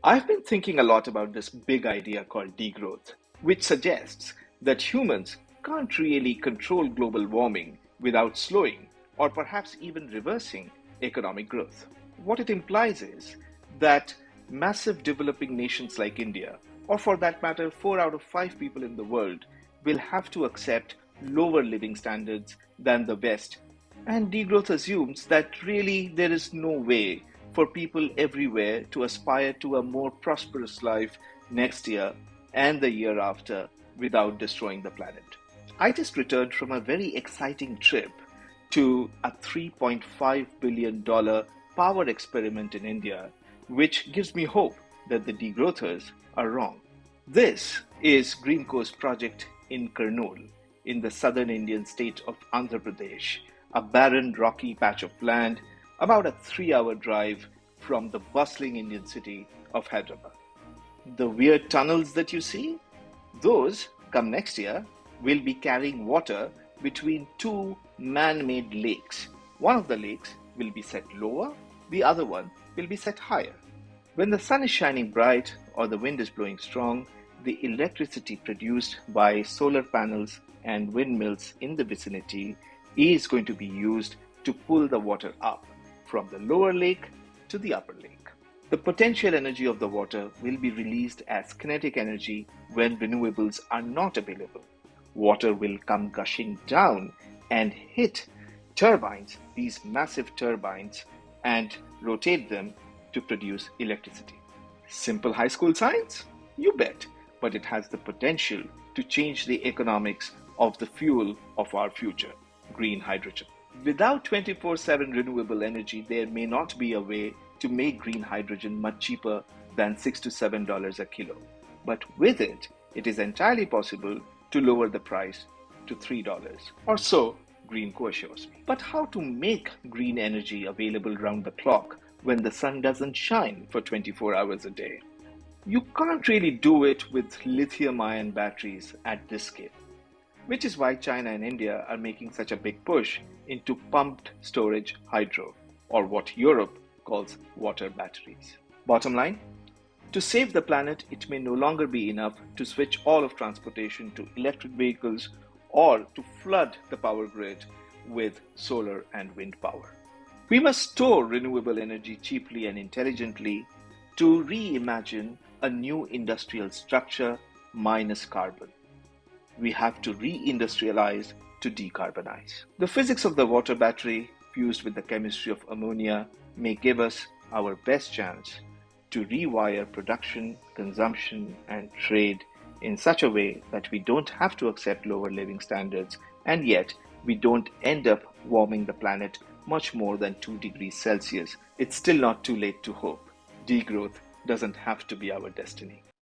I've been thinking a lot about this big idea called degrowth, which suggests that humans can't really control global warming without slowing or perhaps even reversing economic growth. What it implies is that massive developing nations like India, or for that matter, 4 out of 5 people in the world, will have to accept lower living standards than the West. And degrowth assumes that really there is no way for people everywhere to aspire to a more prosperous life next year and the year after without destroying the planet. I just returned from a very exciting trip to a $3.5 billion power experiment in India, which gives me hope that the degrowthers are wrong. This is Greenco's project in Kurnool, in the southern Indian state of Andhra Pradesh, a barren, rocky patch of land about a 3-hour drive from the bustling Indian city of Hyderabad. The weird tunnels that you see, those, come next year, will be carrying water between two man-made lakes. One of the lakes will be set lower, the other one will be set higher. When the sun is shining bright or the wind is blowing strong, the electricity produced by solar panels and windmills in the vicinity is going to be used to pull the water up from the lower lake to the upper lake. The potential energy of the water will be released as kinetic energy when renewables are not available. Water will come gushing down and hit turbines, these massive turbines, and rotate them to produce electricity. Simple high school science? You bet, but it has the potential to change the economics of the fuel of our future, green hydrogen. Without 24/7 renewable energy, there may not be a way to make green hydrogen much cheaper than $6 to $7 a kilo. But with it, it is entirely possible to lower the price to $3 or so, Greenco assures me. But how to make green energy available round the clock when the sun doesn't shine for 24 hours a day? You can't really do it with lithium-ion batteries at this scale, which is why China and India are making such a big push into pumped storage hydro, or what Europe calls water batteries. Bottom line, to save the planet, it may no longer be enough to switch all of transportation to electric vehicles or to flood the power grid with solar and wind power. We must store renewable energy cheaply and intelligently to reimagine a new industrial structure minus carbon. We have to re-industrialize to decarbonize. The physics of the water battery fused with the chemistry of ammonia may give us our best chance to rewire production, consumption, and trade in such a way that we don't have to accept lower living standards, and yet we don't end up warming the planet much more than 2 degrees Celsius. It's still not too late to hope. Degrowth doesn't have to be our destiny.